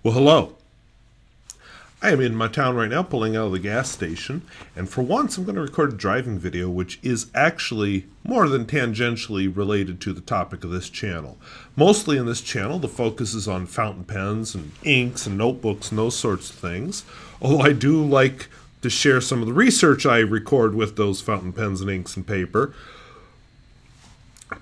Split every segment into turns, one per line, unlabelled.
Well, hello. I am in my town right now pulling out of the gas station, and for once I'm going to record a driving video which is actually more than tangentially related to the topic of this channel. Mostly in this channel the focus is on fountain pens and inks and notebooks and those sorts of things, although I do like to share some of the research I record with those fountain pens and inks and paper.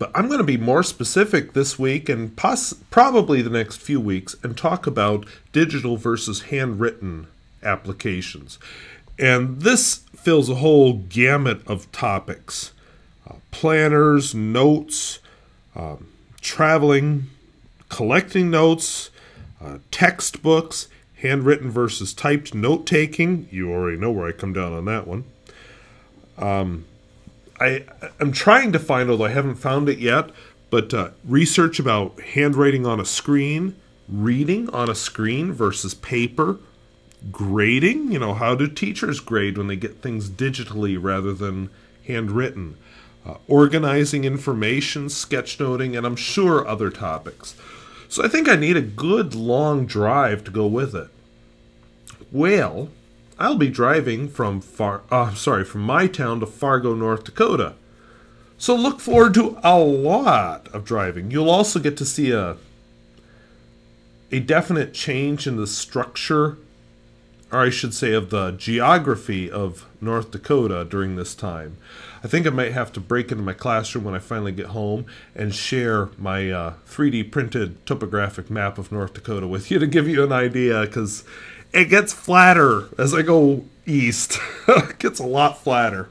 But I'm going to be more specific this week and probably the next few weeks and talk about digital versus handwritten applications. And this fills a whole gamut of topics. Planners, notes, traveling, collecting notes, textbooks, handwritten versus typed note-taking. You already know where I come down on that one. I'm trying to find, although I haven't found it yet, but research about handwriting on a screen, reading on a screen versus paper, grading. You know, how do teachers grade when they get things digitally rather than handwritten? Organizing information, sketchnoting, and I'm sure other topics. So I think I need a good long drive to go with it. Well, I'll be driving from my town to Fargo, North Dakota. So look forward to a lot of driving. You'll also get to see a definite change in the structure, or I should say of the geography of North Dakota during this time. I think I might have to break into my classroom when I finally get home and share my 3D printed topographic map of North Dakota with you to give you an idea, because it gets flatter as I go east. It gets a lot flatter.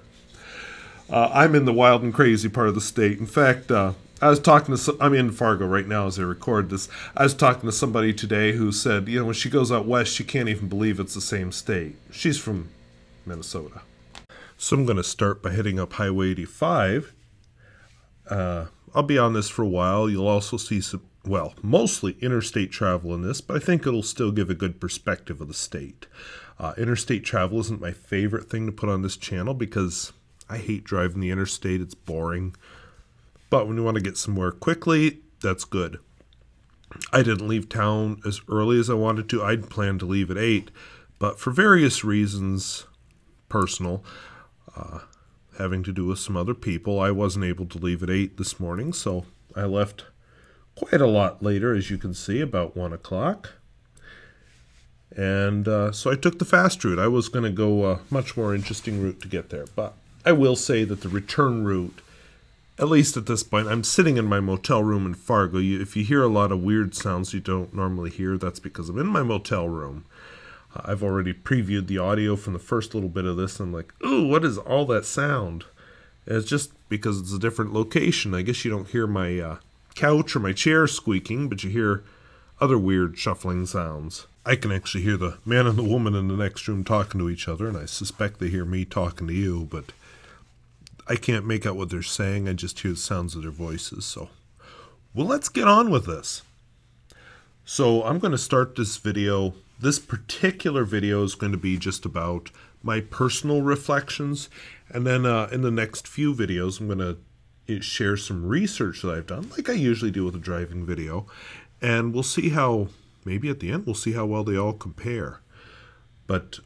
I'm in the wild and crazy part of the state. In fact, I'm in Fargo right now as I record this. I was talking to somebody today who said, you know, when she goes out west, she can't even believe it's the same state. She's from Minnesota. So I'm going to start by heading up Highway 85. I'll be on this for a while. You'll also see some, well, mostly interstate travel in this, but I think it'll still give a good perspective of the state. Interstate travel isn't my favorite thing to put on this channel because I hate driving the interstate. It's boring. But when you want to get somewhere quickly, that's good. I didn't leave town as early as I wanted to. I'd planned to leave at 8, but for various reasons, personal, having to do with some other people, I wasn't able to leave at 8 this morning, so I left quite a lot later, as you can see, about 1 o'clock. And so I took the fast route. I was going to go a much more interesting route to get there, but I will say that the return route, at least at this point, I'm sitting in my motel room in Fargo. If you hear a lot of weird sounds you don't normally hear, that's because I'm in my motel room. I've already previewed the audio from the first little bit of this, and I'm like, ooh, what is all that sound? And it's just because it's a different location. I guess you don't hear my couch or my chair squeaking, but you hear other weird shuffling sounds. I can actually hear the man and the woman in the next room talking to each other, and I suspect they hear me talking to you, but I can't make out what they're saying. I just hear the sounds of their voices. So, well, let's get on with this. So I'm going to start this video. This particular video is going to be just about my personal reflections. And then in the next few videos, I'm going to share some research that I've done, like I usually do with a driving video. And we'll see how, maybe at the end, we'll see how well they all compare. But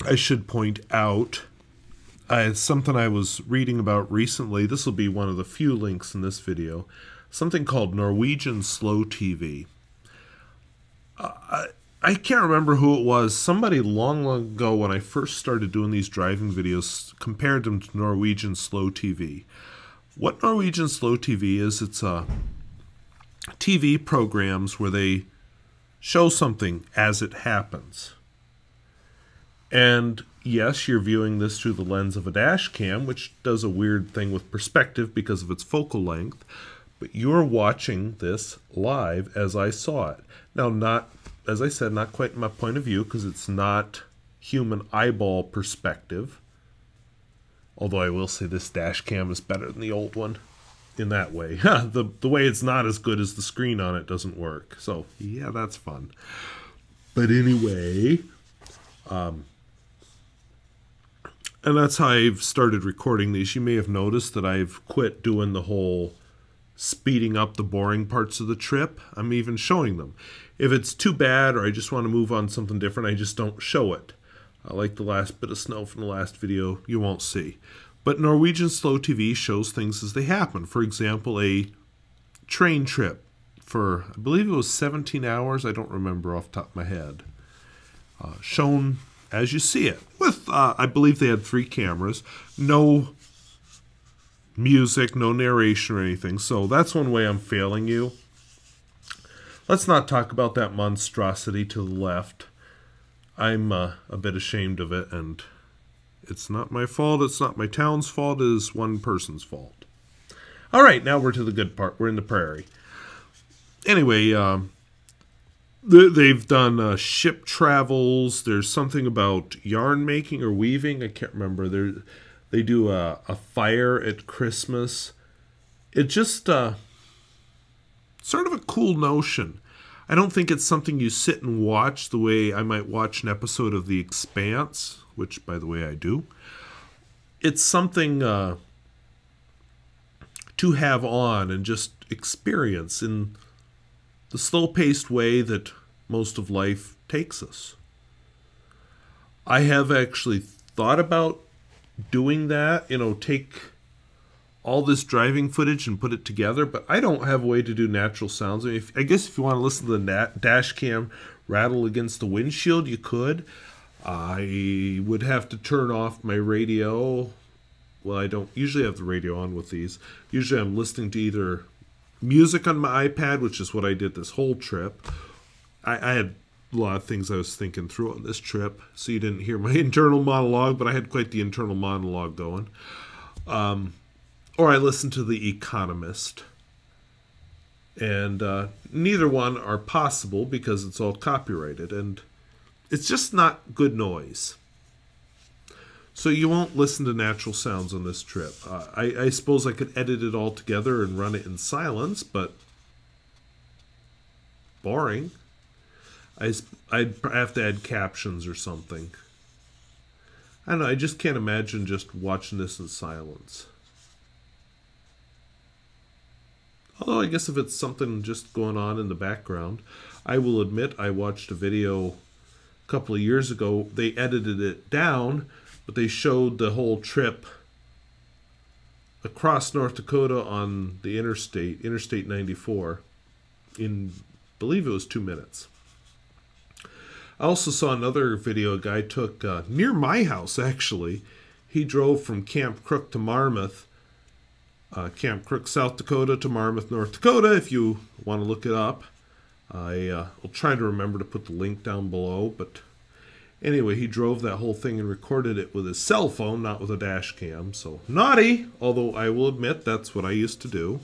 I should point out, it's something I was reading about recently. This will be one of the few links in this video. Something called Norwegian Slow TV. I can't remember who it was. Somebody long ago when I first started doing these driving videos compared them to Norwegian Slow TV. What Norwegian Slow TV is, it's TV programs where they show something as it happens. And yes, you're viewing this through the lens of a dash cam, which does a weird thing with perspective because of its focal length, but you're watching this live as I saw it. Now, not, as I said, not quite my point of view because it's not human eyeball perspective, although I will say this dash cam is better than the old one in that way. The way it's not as good as the screen on it doesn't work. So, yeah, that's fun. But anyway, and that's how I've started recording these. You may have noticed that I've quit doing the whole speeding up the boring parts of the trip. I'm even showing them. If it's too bad or I just want to move on to something different, I just don't show it. Like the last bit of snow from the last video, you won't see. But Norwegian Slow TV shows things as they happen. For example, a train trip for, I believe it was 17 hours. I don't remember off the top of my head. Shown as you see it. With, I believe they had 3 cameras. No music, no narration or anything. So that's one way I'm failing you. Let's not talk about that monstrosity to the left. I'm a bit ashamed of it, and it's not my fault. It's not my town's fault. It is one person's fault. All right, now we're to the good part. We're in the prairie. Anyway, they've done ship travels. There's something about yarn making or weaving. I can't remember. They do a fire at Christmas. It's just sort of a cool notion. I don't think it's something you sit and watch the way I might watch an episode of The Expanse, which, by the way, I do. It's something to have on and just experience in the slow-paced way that most of life takes us. I have actually thought about doing that, take all this driving footage and put it together, but I don't have a way to do natural sounds. I guess if you want to listen to the dash cam rattle against the windshield, you could. I would have to turn off my radio. Well, I don't usually have the radio on with these. Usually I'm listening to either music on my iPad, which is what I did this whole trip. I had a lot of things I was thinking through on this trip, so you didn't hear my internal monologue, but I had quite the internal monologue going. Or I listened to The Economist. And neither one are possible because it's all copyrighted, and it's just not good noise. So you won't listen to natural sounds on this trip. I suppose I could edit it all together and run it in silence, but boring. I'd have to add captions or something. I don't know, I just can't imagine just watching this in silence. Although I guess if it's something just going on in the background, I will admit I watched a video a couple of years ago. They edited it down, but they showed the whole trip across North Dakota on the Interstate 94, in, I believe it was 2 minutes. I also saw another video a guy took near my house, actually. He drove from Camp Crook to Marmarth, Camp Crook, South Dakota to Marmarth, North Dakota, if you want to look it up. I'll try to remember to put the link down below, but anyway, he drove that whole thing and recorded it with his cell phone, not with a dash cam, so naughty, although I will admit that's what I used to do.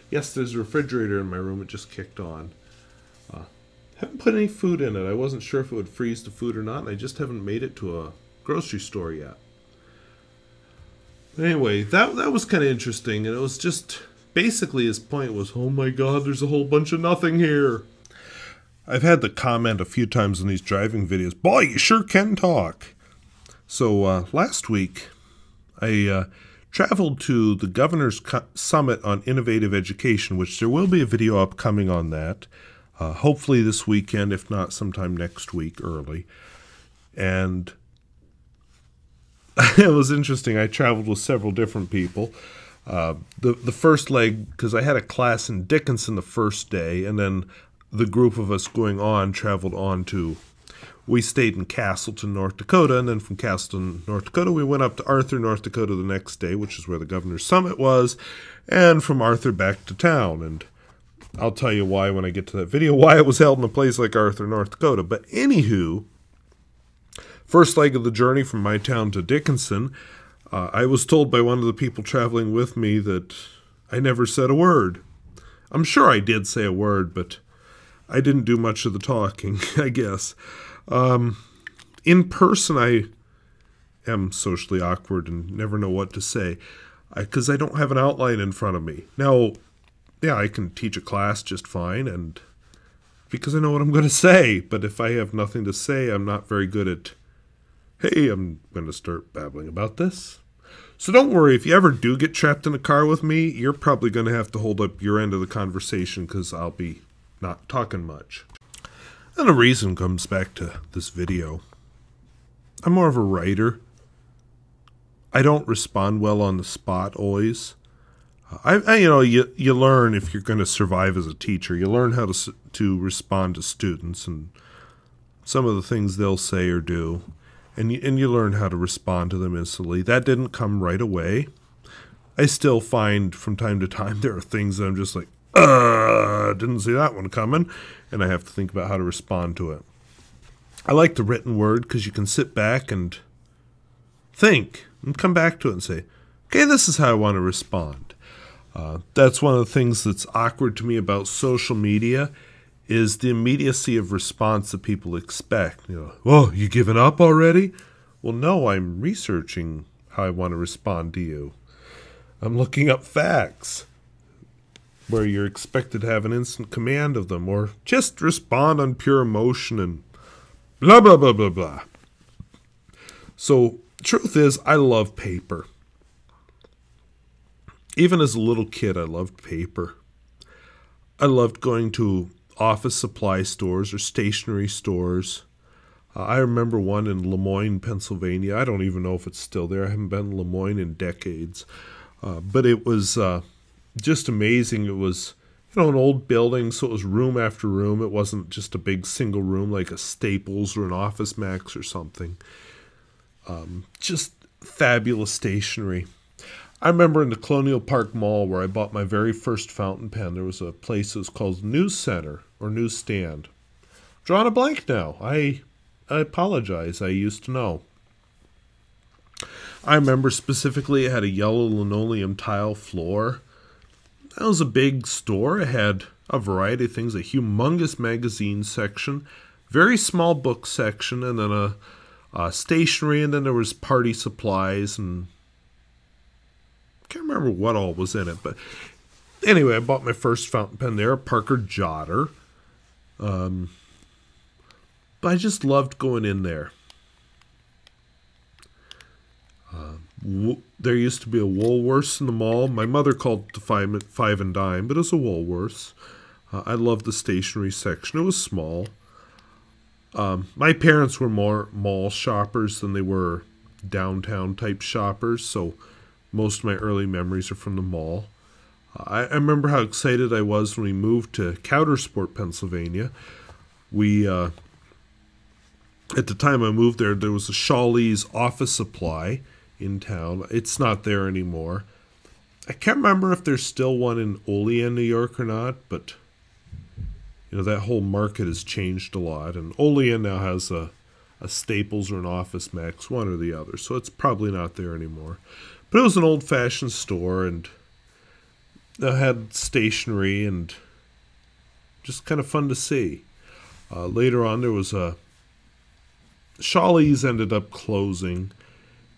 Yes, there's a refrigerator in my room, it just kicked on. Haven't put any food in it. I wasn't sure if it would freeze the food or not, and I just haven't made it to a grocery store yet. Anyway, that was kind of interesting, and it was just, basically his point was, oh my god, there's a whole bunch of nothing here. I've had the comment a few times in these driving videos, boy, you sure can talk. So last week, I traveled to the Governor's Summit on Innovative Education, which there will be a video upcoming on that. Hopefully this weekend, if not sometime next week early. And it was interesting. I traveled with several different people. The first leg, because I had a class in Dickinson the first day, and then the group of us going on traveled on to, we stayed in Castleton, North Dakota, and then from Castleton, North Dakota, we went up to Arthur, North Dakota the next day, which is where the Governor's Summit was, and from Arthur back to town. And I'll tell you why when I get to that video, why it was held in a place like Arthur, North Dakota. But anywho, first leg of the journey from my town to Dickinson, I was told by one of the people traveling with me that I never said a word. I'm sure I did say a word, but I didn't do much of the talking, I guess. In person, I am socially awkward and never know what to say, because I don't have an outline in front of me. Now, yeah, I can teach a class just fine, and because I know what I'm going to say. But if I have nothing to say, I'm not very good at, hey, I'm going to start babbling about this. So don't worry, if you ever do get trapped in a car with me, you're probably going to have to hold up your end of the conversation because I'll be not talking much. And the reason comes back to this video. I'm more of a writer. I don't respond well on the spot always. You learn if you're going to survive as a teacher. You learn how to respond to students and some of the things they'll say or do. And you learn how to respond to them instantly. That didn't come right away. I still find from time to time there are things that I'm just like, didn't see that one coming. And I have to think about how to respond to it. I like the written word because you can sit back and think and come back to it and say, okay, this is how I want to respond. That's one of the things that's awkward to me about social media is the immediacy of response that people expect. Oh, you giving up already? Well, no, I'm researching how I want to respond to you. I'm looking up facts where you're expected to have an instant command of them or just respond on pure emotion and blah, blah, blah, blah, blah. So, truth is, I love paper. Even as a little kid, I loved paper. I loved going to office supply stores or stationery stores. I remember one in Lemoyne, Pennsylvania. I don't even know if it's still there. I haven't been in Lemoyne in decades. But it was just amazing. It was, an old building, so it was room after room. It wasn't just a big single room like a Staples or an Office Max or something. Just fabulous stationery. I remember in the Colonial Park Mall where I bought my very first fountain pen, there was a place that was called News Center or Newsstand. Drawing a blank now. I apologize. I used to know. I remember specifically it had a yellow linoleum tile floor. That was a big store. It had a variety of things, a humongous magazine section, very small book section, and then a stationery, and then there was party supplies and can't remember what all was in it, but anyway, I bought my first fountain pen there, a Parker Jotter. But I just loved going in there. There used to be a Woolworths in the mall. My mother called it the Five and Dime, but it was a Woolworths. I loved the stationery section. It was small. My parents were more mall shoppers than they were downtown type shoppers, so most of my early memories are from the mall. I remember how excited I was when we moved to Coudersport, Pennsylvania. At the time I moved there, there was a Shawlee's Office Supply in town. It's not there anymore. I can't remember if there's still one in Olean, New York or not, but that whole market has changed a lot. And Olean now has a Staples or an Office Max, one or the other, so it's probably not there anymore. But it was an old-fashioned store, and it had stationery, and just kind of fun to see. Later on, there was a Shawlee's ended up closing,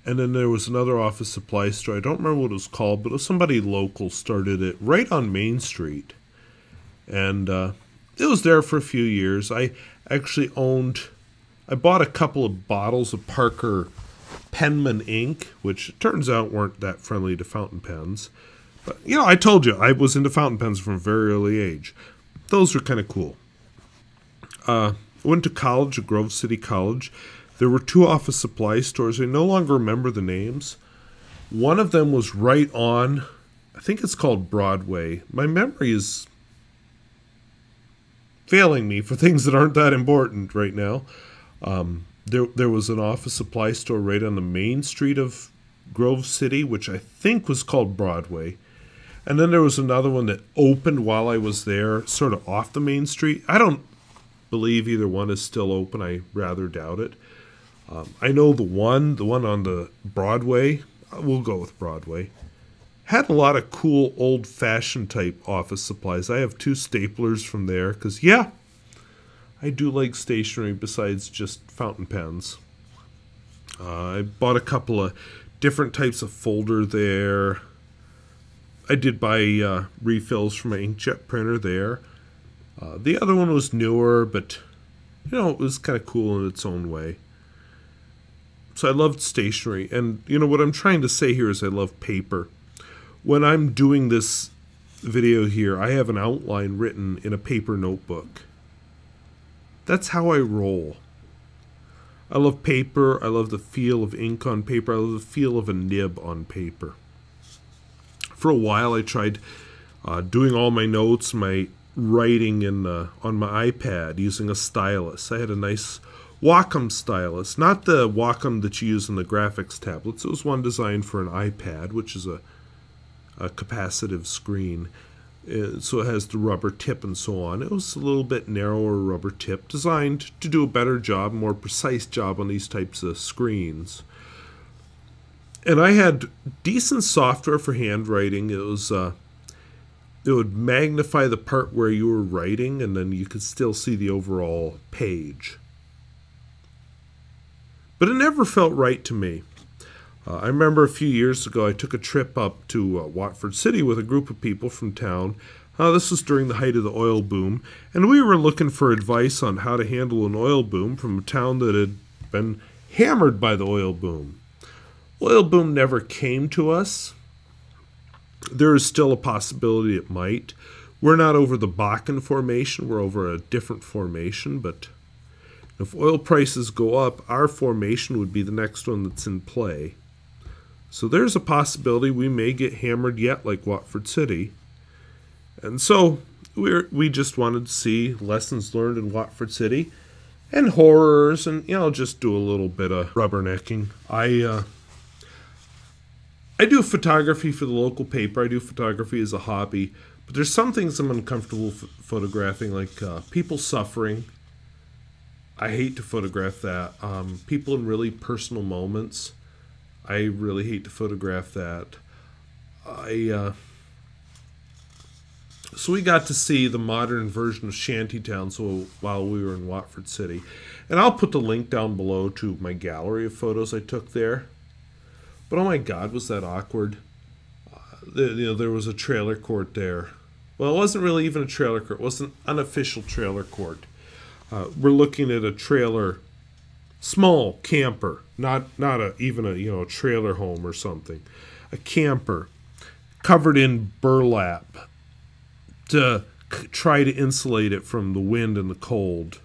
and then there was another office supply store. I don't remember what it was called, but it was somebody local started it right on Main Street, and it was there for a few years. I actually I bought a couple of bottles of Parker Penman ink, which it turns out weren't that friendly to fountain pens. But, I told you, I was into fountain pens from a very early age. Those were kind of cool. I went to college at Grove City College. There were 2 office supply stores. I no longer remember the names. One of them was right on, I think it's called Broadway. My memory is failing me for things that aren't that important right now. There was an office supply store right on the main street of Grove City, which I think was called Broadway. And then there was another one that opened while I was there, sort of off the main street. I don't believe either one is still open. I rather doubt it. I know the one on the Broadway, we'll go with Broadway, had a lot of cool old-fashioned type office supplies. I have 2 staplers from there because, I do like stationery besides just fountain pens. I bought a couple of different types of folder there. I did buy refills for my inkjet printer there. The other one was newer, but, it was kind of cool in its own way. So I loved stationery. And, you know, what I'm trying to say here is I love paper. When I'm doing this video here, I have an outline written in a paper notebook. That's how I roll. I love paper. I love the feel of ink on paper. I love the feel of a nib on paper. For a while, I tried doing all my notes, my writing on my iPad using a stylus. I had a nice Wacom stylus, not the Wacom that you use in the graphics tablets. It was one designed for an iPad, which is a capacitive screen. So it has the rubber tip and so on. It was a little bit narrower rubber tip, designed to do a better job, more precise job on these types of screens. And I had decent software for handwriting. It would magnify the part where you were writing, and then you could still see the overall page. But it never felt right to me. I remember a few years ago I took a trip up to Watford City with a group of people from town. This was during the height of the oil boom, and we were looking for advice on how to handle an oil boom from a town that had been hammered by the oil boom. Oil boom never came to us. There is still a possibility it might. We're not over the Bakken formation, we're over a different formation, but if oil prices go up, our formation would be the next one that's in play. So there's a possibility we may get hammered yet like Watford City. And so we just wanted to see lessons learned in Watford City and horrors, and just do a little bit of rubbernecking. I do photography for the local paper. I do photography as a hobby, but there's some things I'm uncomfortable photographing, like people suffering. I hate to photograph that. People in really personal moments, I really hate to photograph that. So we got to see the modern version of Shantytown while we were in Watford City. And I'll put the link down below to my gallery of photos I took there. But oh my God, was that awkward. There was a trailer court there. Well, it wasn't really even a trailer court. It was an unofficial trailer court. We're looking at a trailer, small camper, not even a trailer home or something. A camper covered in burlap to try to insulate it from the wind and the cold.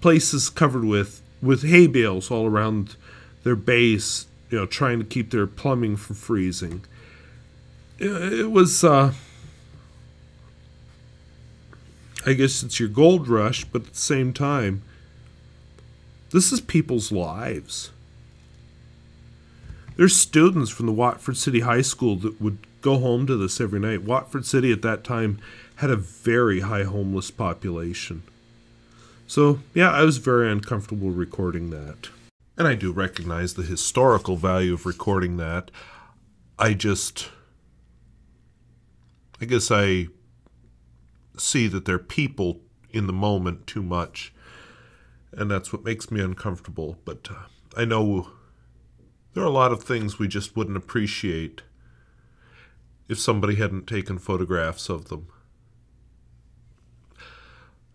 Places covered with hay bales all around their base, trying to keep their plumbing from freezing. It was, I guess it's your gold rush, but at the same time, this is people's lives. There's students from the Watford City High School that would go home to this every night. Watford City at that time had a very high homeless population. So, yeah, I was very uncomfortable recording that. And I do recognize the historical value of recording that. I guess I see that they're people in the moment too much, and that's what makes me uncomfortable. But I know there are a lot of things we just wouldn't appreciate if somebody hadn't taken photographs of them.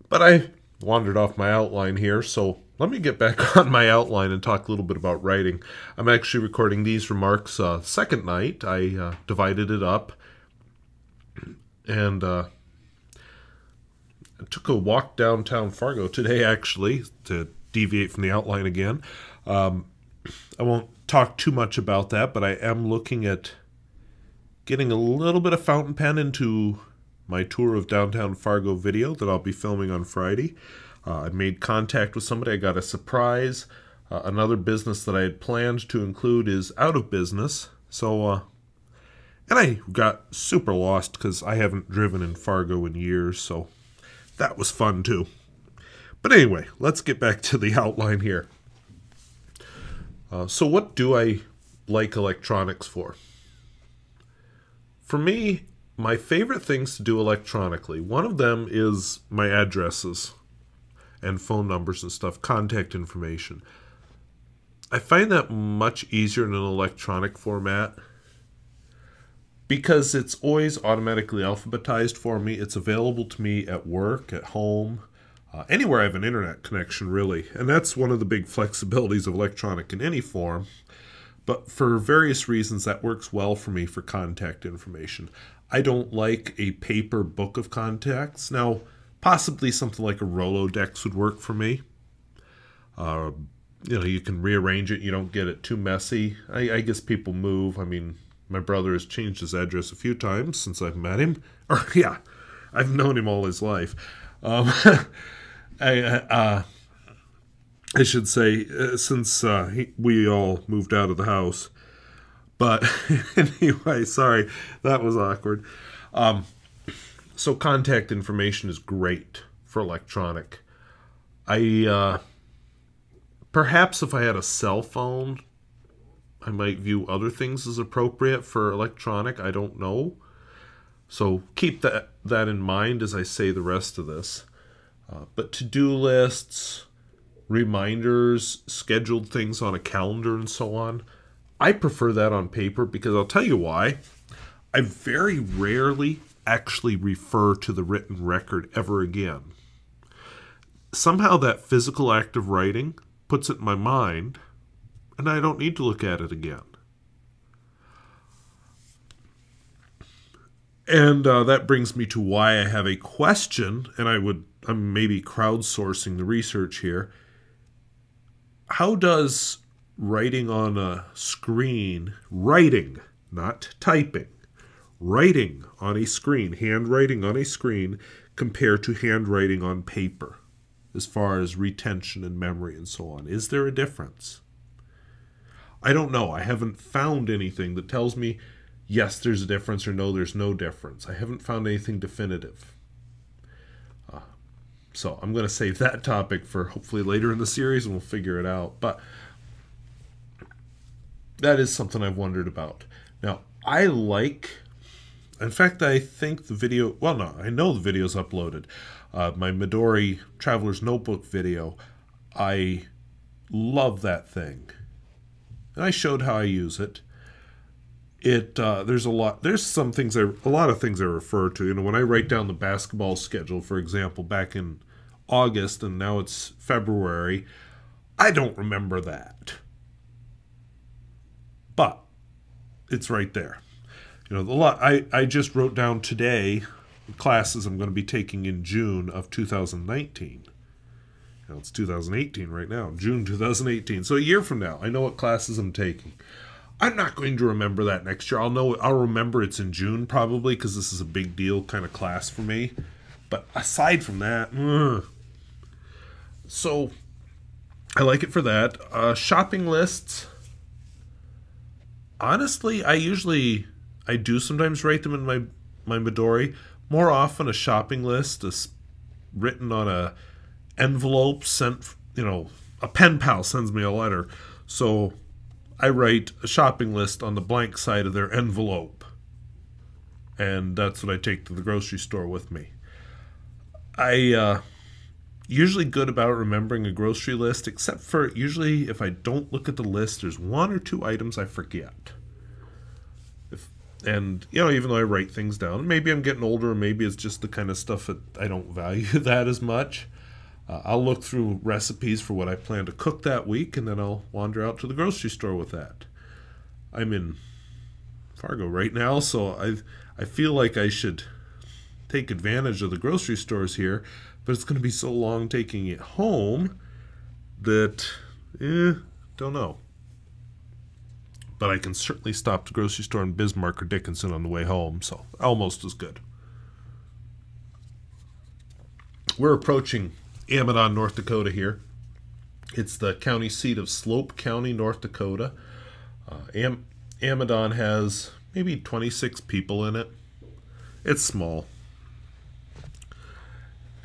But I wandered off my outline here, so let me get back on my outline and talk a little bit about writing. I'm actually recording these remarks second night. I divided it up, and I took a walk downtown Fargo today, actually, to deviate from the outline again. I won't talk too much about that, but I am looking at getting a little bit of fountain pen into my tour of downtown Fargo video that I'll be filming on Friday. I made contact with somebody. I got a surprise. Another business that I had planned to include is out of business. So, and I got super lost because I haven't driven in Fargo in years, so that was fun too. But anyway, let's get back to the outline here. So what do I like electronics for? For me, my favorite things to do electronically, one of them is my addresses and phone numbers and stuff, contact information. I find that much easier in an electronic format because it's always automatically alphabetized for me. It's available to me at work, at home. anywhere I have an internet connection, really. And that's one of the big flexibilities of electronic in any form. But for various reasons, that works well for me for contact information. I don't like a paper book of contacts. Now, possibly something like a Rolodex would work for me. You can rearrange it. You don't get it too messy. I guess people move. I mean, my brother has changed his address a few times since I've met him. Or, yeah, I've known him all his life. I should say, since we all moved out of the house. But anyway, sorry, that was awkward. So contact information is great for electronic. Perhaps if I had a cell phone, I might view other things as appropriate for electronic. I don't know. So keep that in mind as I say the rest of this. But to-do lists, reminders, scheduled things on a calendar, and so on, I prefer that on paper because I'll tell you why. I very rarely actually refer to the written record ever again. Somehow that physical act of writing puts it in my mind, and I don't need to look at it again. And that brings me to why I have a question, and I'm maybe crowdsourcing the research here. How does writing on a screen, writing, not typing, writing on a screen, handwriting on a screen, compare to handwriting on paper, as far as retention and memory and so on? Is there a difference? I don't know. I haven't found anything that tells me, yes, there's a difference, or no, there's no difference. I haven't found anything definitive. So I'm going to save that topic for hopefully later in the series, and we'll figure it out. But that is something I've wondered about. Now, in fact, I think the video, well, no, I know the video's uploaded. My Midori Traveler's Notebook video, I love that thing. And I showed how I use it. There's a lot of things I refer to. When I write down the basketball schedule, for example, back in August, and now it's February, I don't remember that. But it's right there. I just wrote down today classes I'm going to be taking in June of 2019. Now it's 2018 right now, June 2018. So a year from now, I know what classes I'm taking. I'm not going to remember that next year. I'll remember it's in June probably because this is a big deal kind of class for me. But aside from that, so I like it for that. Shopping lists. Honestly, I do sometimes write them in my Midori. More often, a shopping list is written on a envelope sent. A pen pal sends me a letter, so I write a shopping list on the blank side of their envelope, and that's what I take to the grocery store with me. I usually good about remembering a grocery list, except for usually if I don't look at the list, there's one or two items I forget. And even though I write things down, maybe I'm getting older, or maybe it's just the kind of stuff that I don't value that as much. I'll look through recipes for what I plan to cook that week, and then I'll wander out to the grocery store with that. I'm in Fargo right now, so I feel like I should take advantage of the grocery stores here, but it's going to be so long taking it home that, don't know. But I can certainly stop at the grocery store in Bismarck or Dickinson on the way home, so almost as good. We're approaching Amadon, North Dakota here. It's the county seat of Slope County, North Dakota. Amadon has maybe 26 people in it. It's small.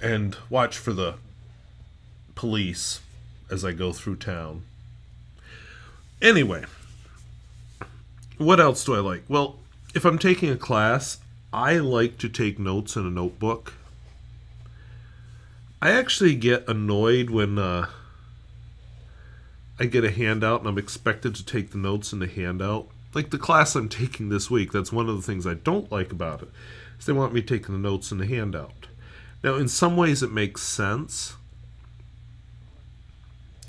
And watch for the police as I go through town. Anyway, what else do I like? Well, if I'm taking a class, I like to take notes in a notebook. I actually get annoyed when I get a handout and I'm expected to take the notes in the handout. Like the class I'm taking this week, that's one of the things I don't like about it, is they want me taking the notes in the handout. Now, in some ways it makes sense,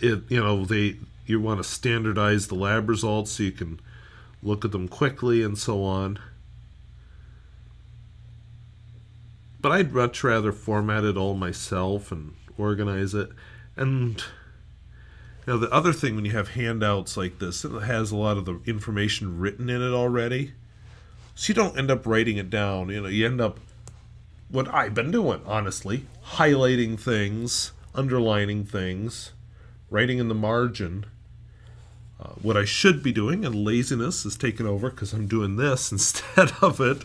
you want to standardize the lab results so you can look at them quickly and so on. But I'd much rather format it all myself and organize it. And the other thing when you have handouts like this, it has a lot of the information written in it already. So you don't end up writing it down. You end up, what I've been doing, honestly, highlighting things, underlining things, writing in the margin. What I should be doing, and laziness is taking over because I'm doing this instead of it.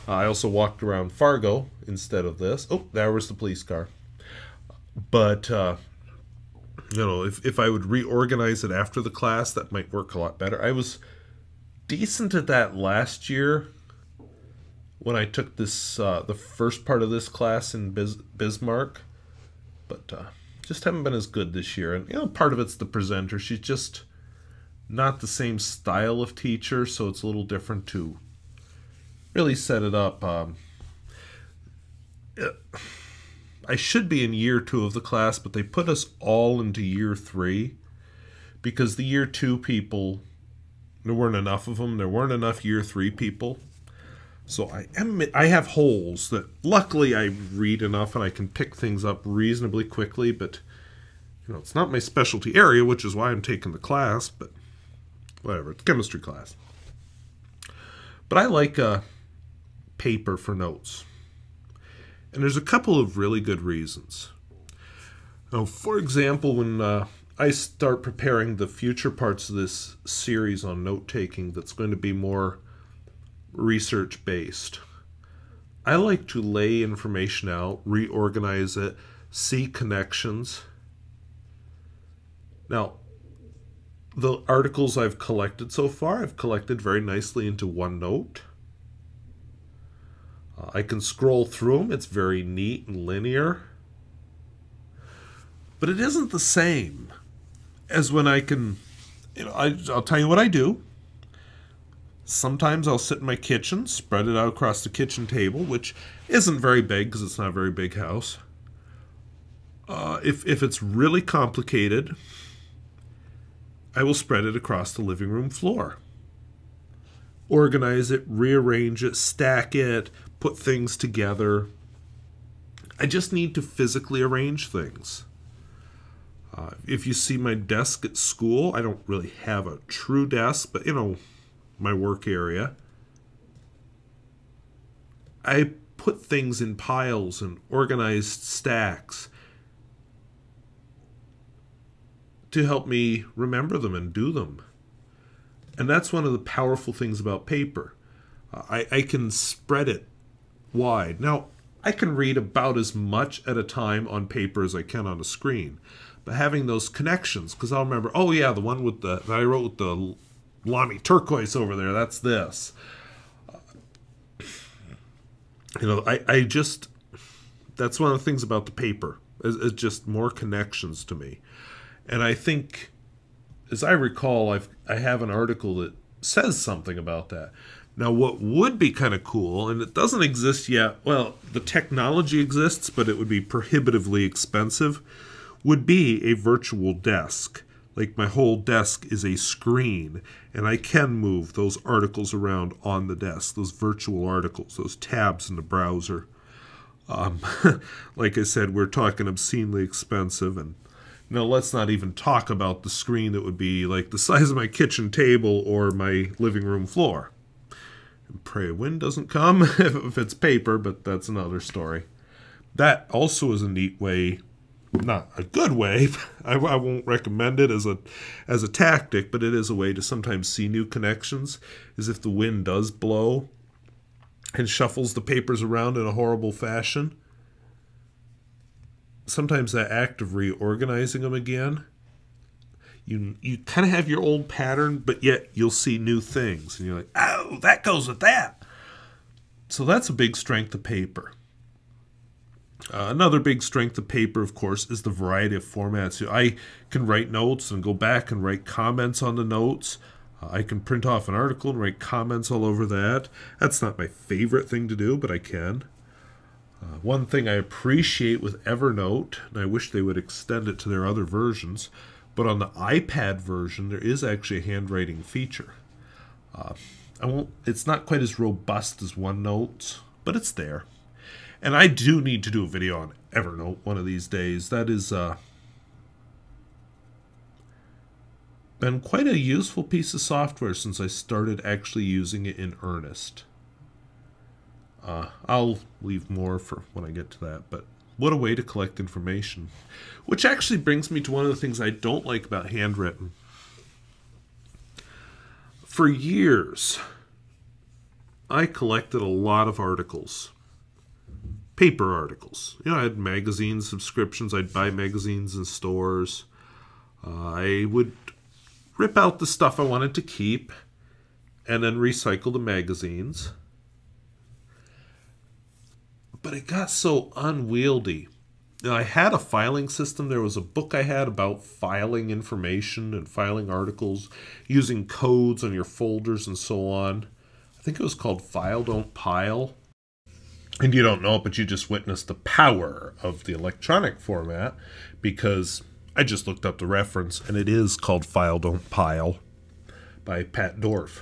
I also walked around Fargo instead of this. Oh, there was the police car. But, if I would reorganize it after the class, that might work a lot better. I was decent at that last year when I took this, the first part of this class in Bismarck. But just haven't been as good this year. And, part of it's the presenter. She's just not the same style of teacher, so it's a little different to really set it up. I should be in year 2 of the class, but they put us all into year 3 because the year 2 people, there weren't enough of them. There weren't enough year 3 people. So I have holes that luckily I read enough and I can pick things up reasonably quickly, but it's not my specialty area, which is why I'm taking the class, but whatever, it's chemistry class. But I like paper for notes. And there's a couple of really good reasons. Now, for example, when I start preparing the future parts of this series on note-taking that's going to be more research-based, I like to lay information out, reorganize it, see connections. Now, the articles I've collected so far, I've collected very nicely into one note. I can scroll through them. It's very neat and linear. But it isn't the same as when I can, I'll tell you what I do. Sometimes I'll sit in my kitchen, spread it out across the kitchen table, which isn't very big because it's not a very big house. If it's really complicated, I will spread it across the living room floor. Organize it, rearrange it, stack it, put things together. I just need to physically arrange things. If you see my desk at school, I don't really have a true desk, but my work area. I put things in piles and organized stacks to help me remember them and do them. And that's one of the powerful things about paper. I can spread it wide. Now, I can read about as much at a time on paper as I can on a screen. But having those connections, because I'll remember, oh yeah, the one with that I wrote with the Lamy turquoise over there, that's this. I just, that's one of the things about the paper. It's just more connections to me. And I think, as I recall, I have an article that says something about that. Now, what would be kind of cool, and it doesn't exist yet, well, the technology exists, but it would be prohibitively expensive, would be a virtual desk. Like my whole desk is a screen, and I can move those articles around on the desk, those virtual articles, those tabs in the browser. Like I said, we're talking obscenely expensive, and let's not even talk about the screen that would be like the size of my kitchen table or my living room floor. And pray wind doesn't come if it's paper, but that's another story. That also is a neat way, not a good way, I won't recommend it as a tactic, but it is a way to sometimes see new connections, is if the wind does blow and shuffles the papers around in a horrible fashion. Sometimes that act of reorganizing them again, you kind of have your old pattern, but yet you'll see new things. And you're like, oh, that goes with that. So that's a big strength of paper. Another big strength of paper, of course, is the variety of formats. I can write notes and go back and write comments on the notes. I can print off an article and write comments all over that. That's not my favorite thing to do, but I can. One thing I appreciate with Evernote, and I wish they would extend it to their other versions, But on the iPad version, there is actually a handwriting feature. It's not quite as robust as OneNote, but it's there. And I do need to do a video on Evernote one of these days. That is been quite a useful piece of software since I started actually using it in earnest. I'll leave more for when I get to that, but what a way to collect information. Which actually brings me to one of the things I don't like about Handwritten. For years, I collected a lot of articles. Paper articles. You know, I had magazine subscriptions. I'd buy magazines in stores. I would rip out the stuff I wanted to keep and then recycle the magazines. But it got so unwieldy. Now, I had a filing system. There was a book I had about filing information and filing articles, using codes on your folders and so on. I think it was called File Don't Pile. And you don't know it, but you just witnessed the power of the electronic format, because I just looked up the reference, and it is called File Don't Pile by Pat Dorff.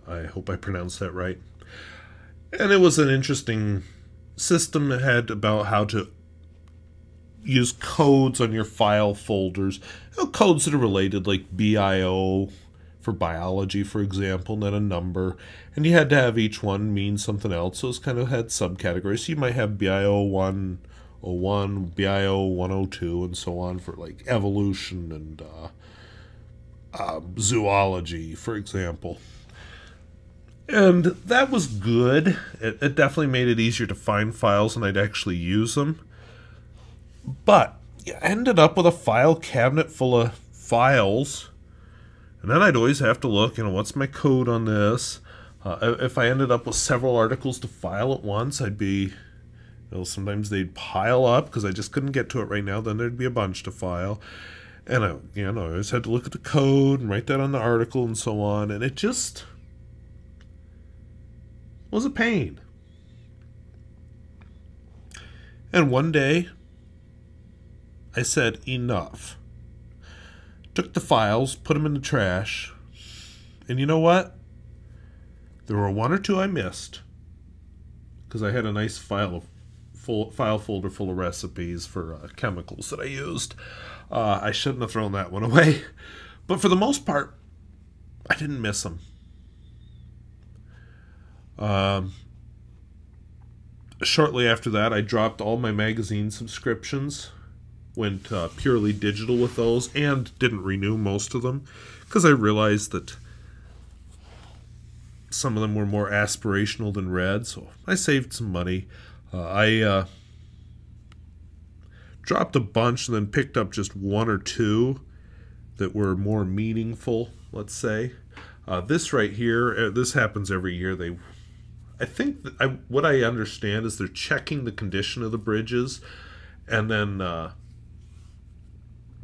I hope I pronounced that right. And it was an interesting system it had about how to use codes on your file folders. You know, codes that are related, like BIO for biology, for example, and then a number. And you had to have each one mean something else. So it's kind of had subcategories. So you might have BIO 101, BIO 102, and so on for like evolution and zoology, for example. And that was good. It definitely made it easier to find files, and I'd actually use them. But you ended up with a file cabinet full of files, and then I'd always have to look, what's my code on this? If I ended up with several articles to file at once, I'd be, sometimes they'd pile up because I just couldn't get to it right now. Then there'd be a bunch to file. And I always had to look at the code and write that on the article and so on. And it just was a pain. And one day, I said, enough. Took the files, put them in the trash, and you know what? There were one or two I missed, because I had a nice file folder full of recipes for chemicals that I used. I shouldn't have thrown that one away, but for the most part, I didn't miss them. Shortly after that, I dropped all my magazine subscriptions, went purely digital with those, and didn't renew most of them because I realized that some of them were more aspirational than read, so I saved some money. I dropped a bunch and then picked up just one or two that were more meaningful, let's say. This right here, this happens every year. I think what I understand is they're checking the condition of the bridges and then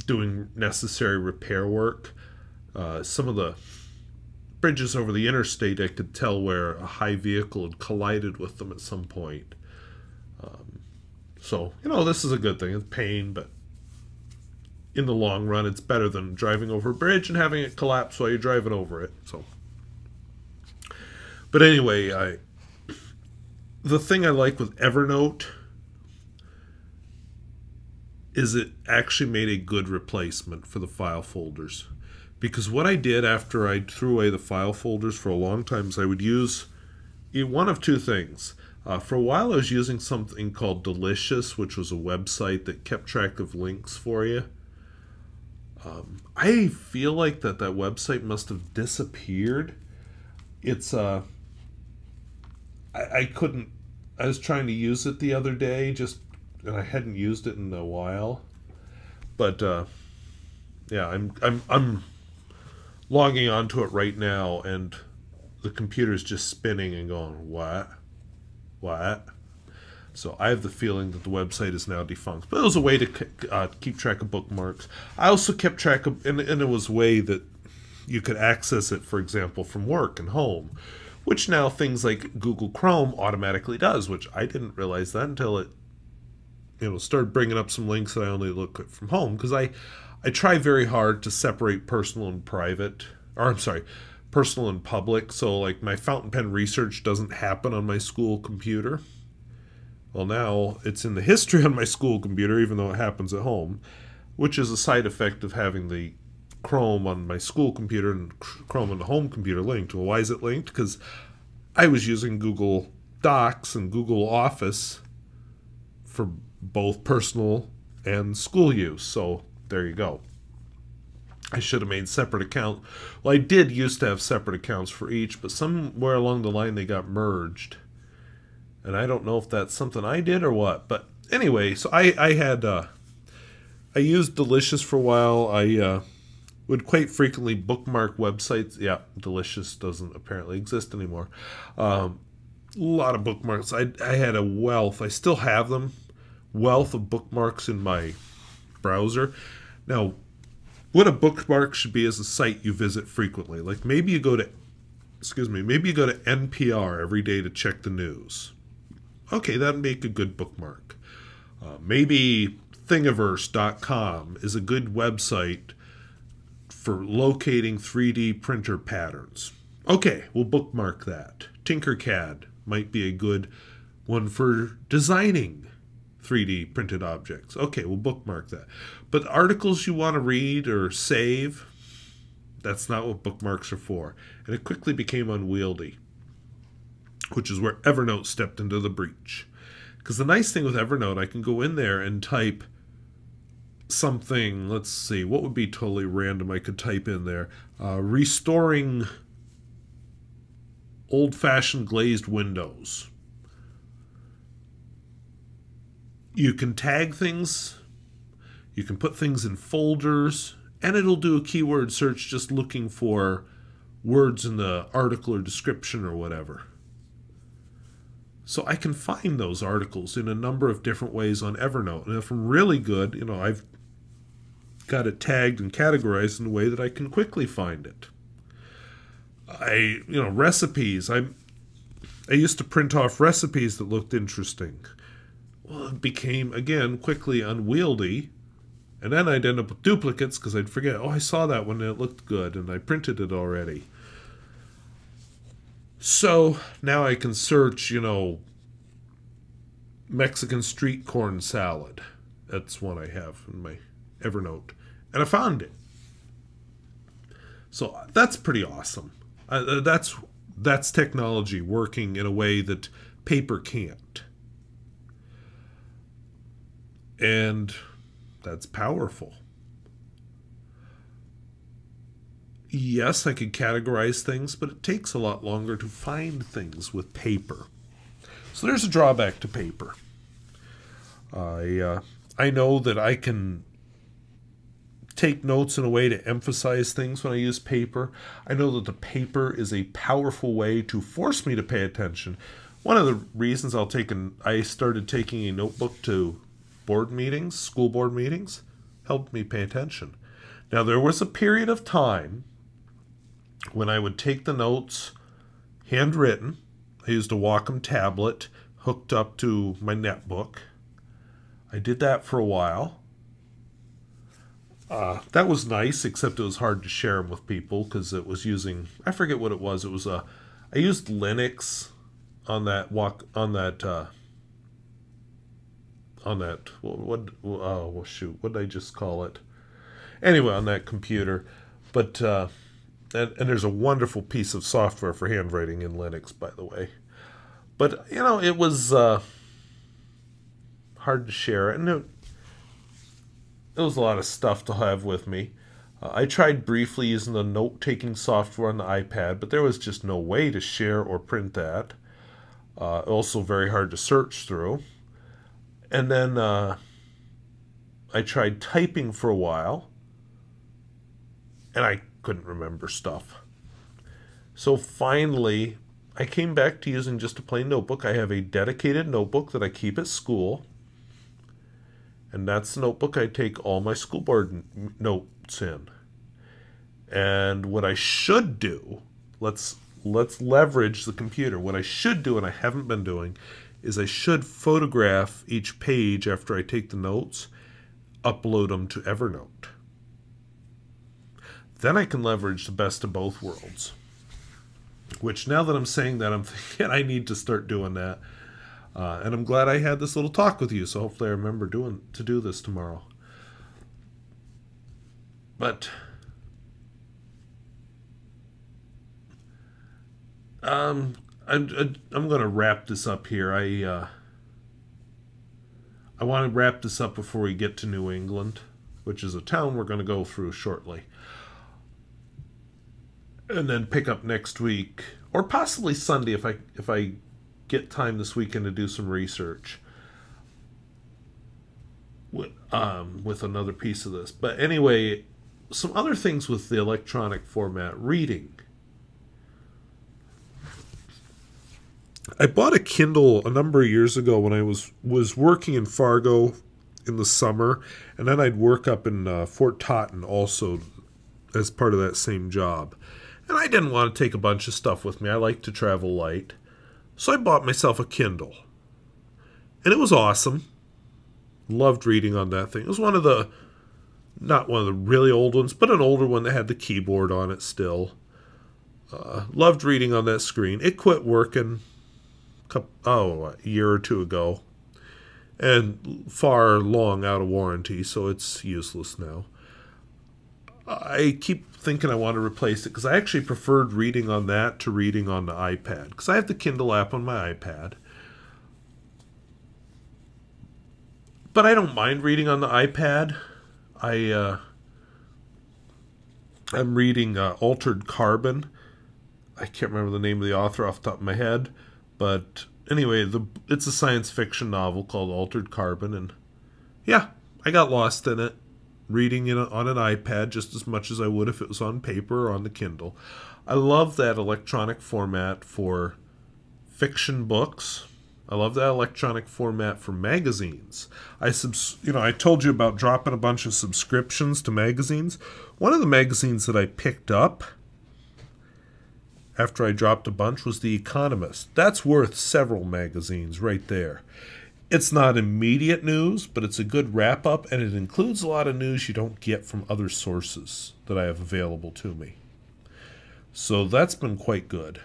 doing necessary repair work. Some of the bridges over the interstate, I could tell where a high vehicle had collided with them at some point. So, this is a good thing. It's pain, but in the long run, it's better than driving over a bridge and having it collapse while you're driving over it. So, but anyway, the thing I like with Evernote is it actually made a good replacement for the file folders. Because what I did after I threw away the file folders for a long time is I would use one of two things. For a while I was using something called Delicious, which was a website that kept track of links for you. I feel like that website must have disappeared. It's I was trying to use it the other day, and I hadn't used it in a while. But yeah, I'm logging onto it right now, and the computer's just spinning and going, what? So I have the feeling that the website is now defunct. But it was a way to keep track of bookmarks. I also kept track of, and it was a way that you could access it, for example, from work and home, which now things like Google Chrome automatically does, which I didn't realize that until it started bringing up some links that I only look at from home, because I try very hard to separate personal and private, or I'm sorry, personal and public. So like my fountain pen research doesn't happen on my school computer. Well, now it's in the history on my school computer, even though it happens at home, which is a side effect of having the Chrome on my school computer and Chrome on the home computer linked. Well, why is it linked? Because I was using Google Docs and Google Office for both personal and school use. So there you go. I should have made separate accounts. Well, I did used to have separate accounts for each, but somewhere along the line they got merged. And I don't know if that's something I did or what. But anyway, so I used Delicious for a while. I would quite frequently bookmark websites. Yeah, Delicious doesn't apparently exist anymore. A lot of bookmarks. I had a wealth. I still have them. Wealth of bookmarks in my browser. Now, what a bookmark should be is a site you visit frequently. Like maybe you go to NPR every day to check the news. Okay, that'd make a good bookmark. Maybe Thingiverse.com is a good website for locating 3D printer patterns. Okay, we'll bookmark that. Tinkercad might be a good one for designing 3D printed objects. Okay, we'll bookmark that. But articles you want to read or save, that's not what bookmarks are for. And it quickly became unwieldy, which is where Evernote stepped into the breach. Because the nice thing with Evernote, I can go in there and type something. Let's see, what would be totally random I could type in there? Restoring old-fashioned glazed windows. You can tag things, you can put things in folders, and it'll do a keyword search just looking for words in the article or description or whatever. So I can find those articles in a number of different ways on Evernote. And if I'm really good, I've got it tagged and categorized in a way that I can quickly find it. Recipes. I used to print off recipes that looked interesting. Well, it became, again, quickly unwieldy. And then I'd end up with duplicates because I'd forget, I saw that one and it looked good and I printed it already. So now I can search, Mexican street corn salad. That's one I have in my Evernote. And I found it. So that's pretty awesome. That's technology working in a way that paper can't. And that's powerful. Yes, I could categorize things, but it takes a lot longer to find things with paper. So there's a drawback to paper. I know that I can take notes in a way to emphasize things when I use paper. I know that the paper is a powerful way to force me to pay attention. One of the reasons I started taking a notebook to board meetings, school board meetings, helped me pay attention. Now, there was a period of time when I would take the notes handwritten. I used a Wacom tablet hooked up to my netbook. I did that for a while. That was nice, except it was hard to share them with people because it was using, I forget what it was. It was I used Linux on that what did I just call it? Anyway, on that computer. But and there's a wonderful piece of software for handwriting in Linux, by the way. But it was hard to share, and it was a lot of stuff to have with me. I tried briefly using the note-taking software on the iPad, but there was just no way to share or print that. Also very hard to search through. And then I tried typing for a while, and I couldn't remember stuff. So finally, I came back to using just a plain notebook. I have a dedicated notebook that I keep at school, and that's the notebook I take all my school board notes in. And what I should do, let's leverage the computer. What I should do, and I haven't been doing, is I should photograph each page after I take the notes, upload them to Evernote. Then I can leverage the best of both worlds. Which, now that I'm saying that, I'm thinking I need to start doing that. And I'm glad I had this little talk with you, so hopefully I remember to do this tomorrow. But I'm going to wrap this up here. I want to wrap this up before we get to New England, which is a town we're going to go through shortly. And then pick up next week, or possibly Sunday if I get time this weekend to do some research with another piece of this. But anyway, some other things with the electronic format. Reading. I bought a Kindle a number of years ago when I was working in Fargo in the summer, and then I'd work up in Fort Totten also as part of that same job. And I didn't want to take a bunch of stuff with me. I like to travel light. So I bought myself a Kindle. And it was awesome. Loved reading on that thing. It was not one of the really old ones, but an older one that had the keyboard on it still. Loved reading on that screen. It quit working a year or two ago. And far long out of warranty, so it's useless now. I keep thinking I want to replace it because I actually preferred reading on that to reading on the iPad, because I have the Kindle app on my iPad. But I don't mind reading on the iPad. I'm reading Altered Carbon. I can't remember the name of the author off the top of my head, but anyway, it's a science fiction novel called Altered Carbon, and yeah, I got lost in it. Reading it on an iPad just as much as I would if it was on paper or on the Kindle. I love that electronic format for fiction books. I love that electronic format for magazines. I told you about dropping a bunch of subscriptions to magazines. One of the magazines that I picked up after I dropped a bunch was The Economist. That's worth several magazines right there. It's not immediate news, but it's a good wrap-up, and it includes a lot of news you don't get from other sources that I have available to me. So that's been quite good.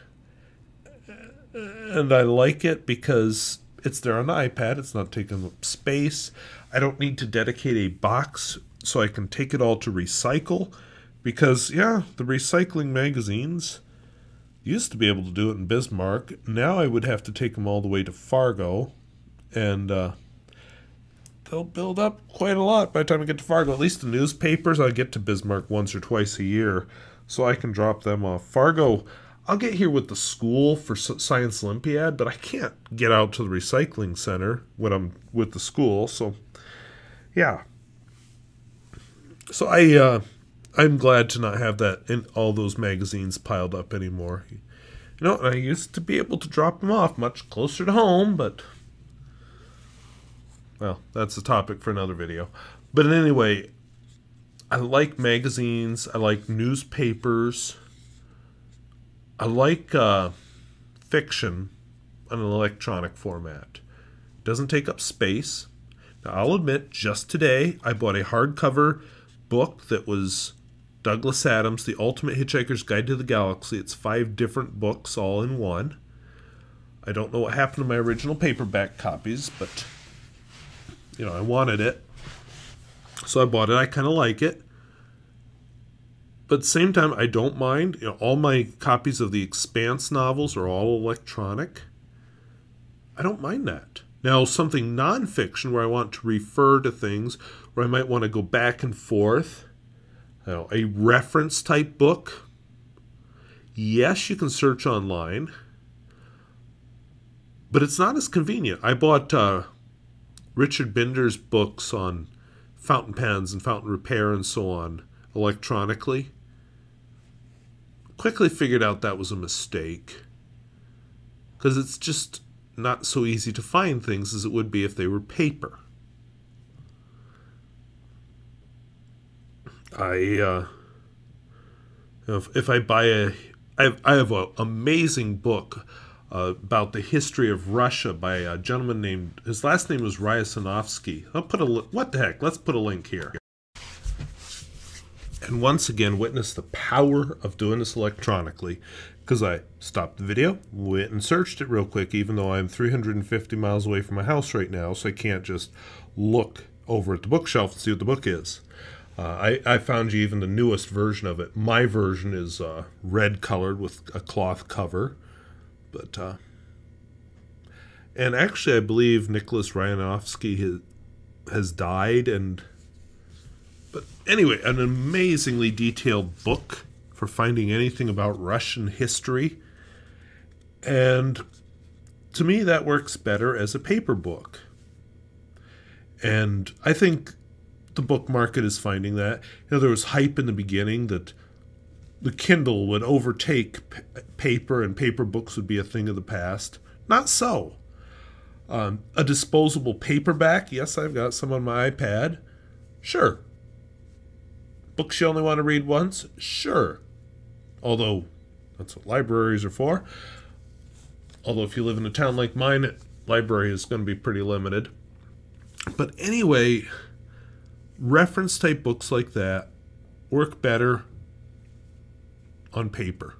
And I like it because it's there on the iPad. It's not taking up space. I don't need to dedicate a box so I can take it all to recycle. Because, yeah, the recycling magazines used to be able to do it in Bismarck. Now I would have to take them all the way to Fargo. And they'll build up quite a lot by the time I get to Fargo. At least the newspapers, I get to Bismarck once or twice a year, so I can drop them off. Fargo, I'll get here with the school for Science Olympiad, but I can't get out to the recycling center when I'm with the school. So, yeah. So I'm glad to not have that in all those magazines piled up anymore. I used to be able to drop them off much closer to home, but well, that's a topic for another video. But anyway, I like magazines. I like newspapers. I like fiction in an electronic format. It doesn't take up space. Now, I'll admit, just today, I bought a hardcover book that was Douglas Adams' The Ultimate Hitchhiker's Guide to the Galaxy. It's 5 different books all in one. I don't know what happened to my original paperback copies, but I wanted it, so I bought it. I kind of like it, but at the same time, I don't mind. All my copies of the Expanse novels are all electronic. I don't mind that. Now, something nonfiction where I want to refer to things, where I might want to go back and forth, a reference type book. Yes, you can search online, but it's not as convenient. I bought Richard Binder's books on fountain pens and fountain repair and so on electronically. Quickly figured out that was a mistake, because it's just not so easy to find things as it would be if they were paper. If I buy I have an amazing book about the history of Russia by a gentleman named, his last name was Ryasanovsky. What the heck? Let's put a link here. And once again, witness the power of doing this electronically, because I stopped the video, went and searched it real quick, even though I'm 350 miles away from my house right now, so I can't just look over at the bookshelf and see what the book is. I found you even the newest version of it. My version is red colored with a cloth cover. But and actually, I believe Nicholas Ryanovsky has died. But anyway, an amazingly detailed book for finding anything about Russian history. And to me, that works better as a paper book. And I think the book market is finding that. You know, there was hype in the beginning that the Kindle would overtake paper and paper books would be a thing of the past. Not so. A disposable paperback. Yes, I've got some on my iPad. Sure. Books you only want to read once? Sure. Although, that's what libraries are for. Although if you live in a town like mine, library is going to be pretty limited. But anyway, reference type books like that work better on paper.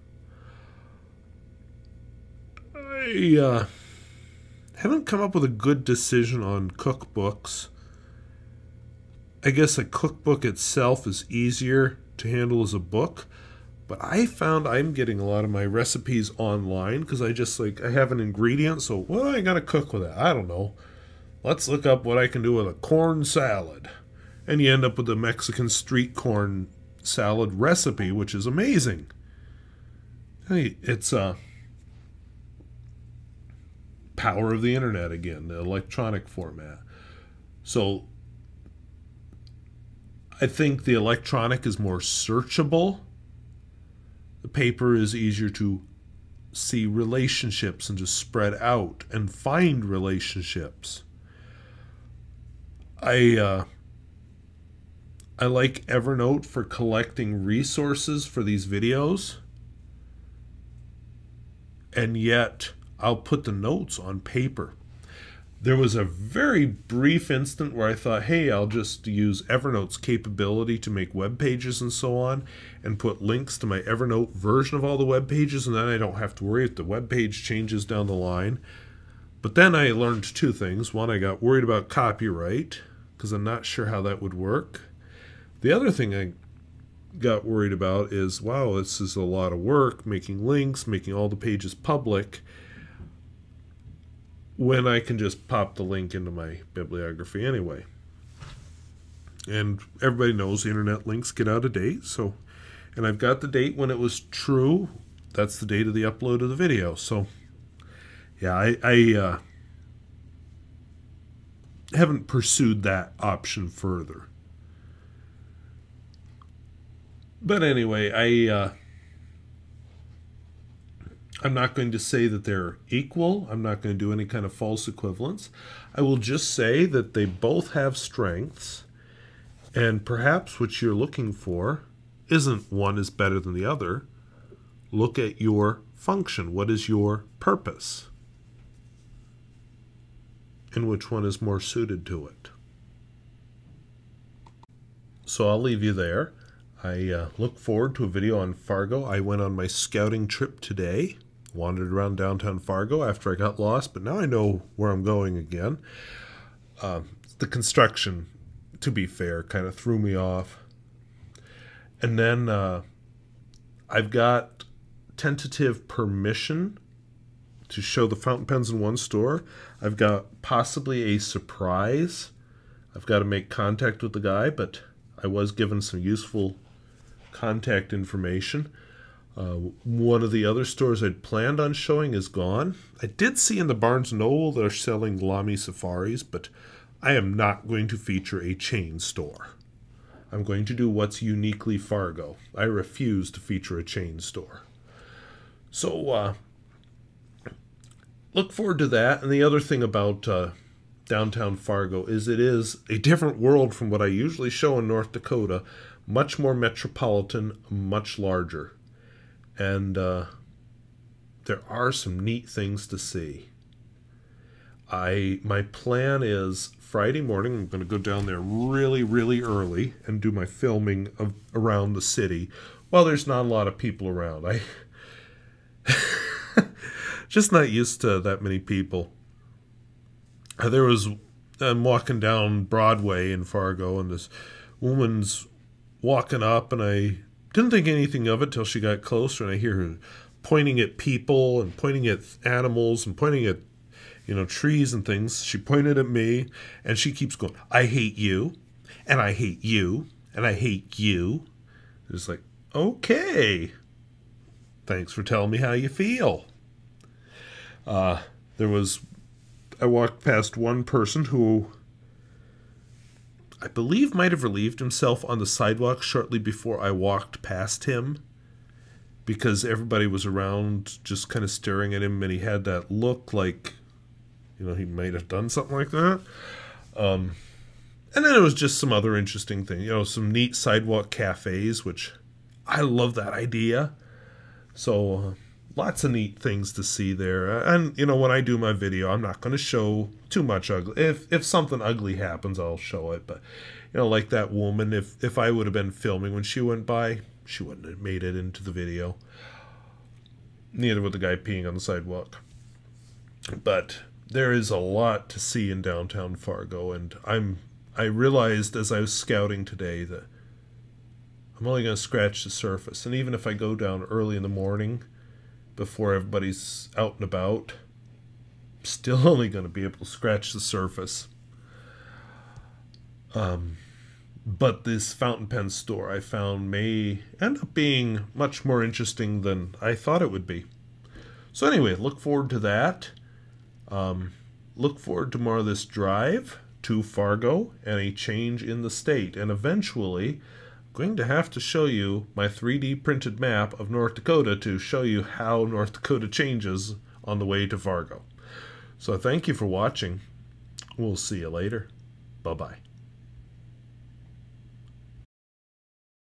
I haven't come up with a good decision on cookbooks. I guess a cookbook itself is easier to handle as a book, but I found I'm getting a lot of my recipes online because I have an ingredient, so what am I going to cook with it? I don't know. Let's look up what I can do with a corn salad. And you end up with a Mexican street corn salad recipe, which is amazing. Hey, it's power of the internet again, the electronic format. So I think the electronic is more searchable. The paper is easier to see relationships and to spread out and find relationships. I like Evernote for collecting resources for these videos. And yet, I'll put the notes on paper. There was a very brief instant where I thought, hey, I'll just use Evernote's capability to make web pages and so on, and put links to my Evernote version of all the web pages, and then I don't have to worry if the web page changes down the line. But then I learned two things. One, I got worried about copyright, because I'm not sure how that would work. The other thing I got worried about is, wow, this is a lot of work, making links, making all the pages public, when I can just pop the link into my bibliography anyway. And everybody knows the internet links get out of date, so, and I've got the date when it was true. That's the date of the upload of the video. So, yeah, I haven't pursued that option further. But anyway, I'm not going to say that they're equal. I'm not going to do any kind of false equivalence. I will just say that they both have strengths, and perhaps what you're looking for isn't one is better than the other. Look at your function. What is your purpose? And which one is more suited to it? So I'll leave you there. I look forward to a video on Fargo. I went on my scouting trip today. Wandered around downtown Fargo after I got lost, but now I know where I'm going again. The construction, to be fair, kind of threw me off. And then I've got tentative permission to show the fountain pens in one store. I've got possibly a surprise. I've got to make contact with the guy, but I was given some useful contact information. One of the other stores I'd planned on showing is gone. I did see in the Barnes & Noble they're selling Lamy Safaris, but I am not going to feature a chain store. I'm going to do what's uniquely Fargo. I refuse to feature a chain store. So, look forward to that. And the other thing about downtown Fargo is it is a different world from what I usually show in North Dakota. Much more metropolitan, much larger. And there are some neat things to see. My plan is Friday morning, I'm going to go down there really, really early and do my filming around the city while there's not a lot of people around. I just not used to that many people. I'm walking down Broadway in Fargo, and this woman's walking up, and I didn't think anything of it till she got closer, and I hear her pointing at people and pointing at animals and pointing at trees and things. She pointed at me, and she keeps going, I hate you, and I hate you, and I hate you. It's like, okay, thanks for telling me how you feel. I walked past one person who I believe might have relieved himself on the sidewalk shortly before I walked past him, because everybody was around just kind of staring at him, and he had that look like he might have done something like that. And then it was just some other interesting thing, some neat sidewalk cafes, which I love that idea. So lots of neat things to see there. And, when I do my video, I'm not going to show too much ugly. If something ugly happens, I'll show it. But, like that woman, if I would have been filming when she went by, she wouldn't have made it into the video. Neither would the guy peeing on the sidewalk. But there is a lot to see in downtown Fargo, and I realized as I was scouting today that I'm only going to scratch the surface. And even if I go down early in the morning before everybody's out and about, I'm still only going to be able to scratch the surface. But this fountain pen store I found may end up being much more interesting than I thought it would be. So anyway, look forward to that. Look forward to more of this drive to Fargo and a change in the state. And eventually, I'm going to have to show you my 3D printed map of North Dakota to show you how North Dakota changes on the way to Fargo. So thank you for watching. We'll see you later. Bye-bye.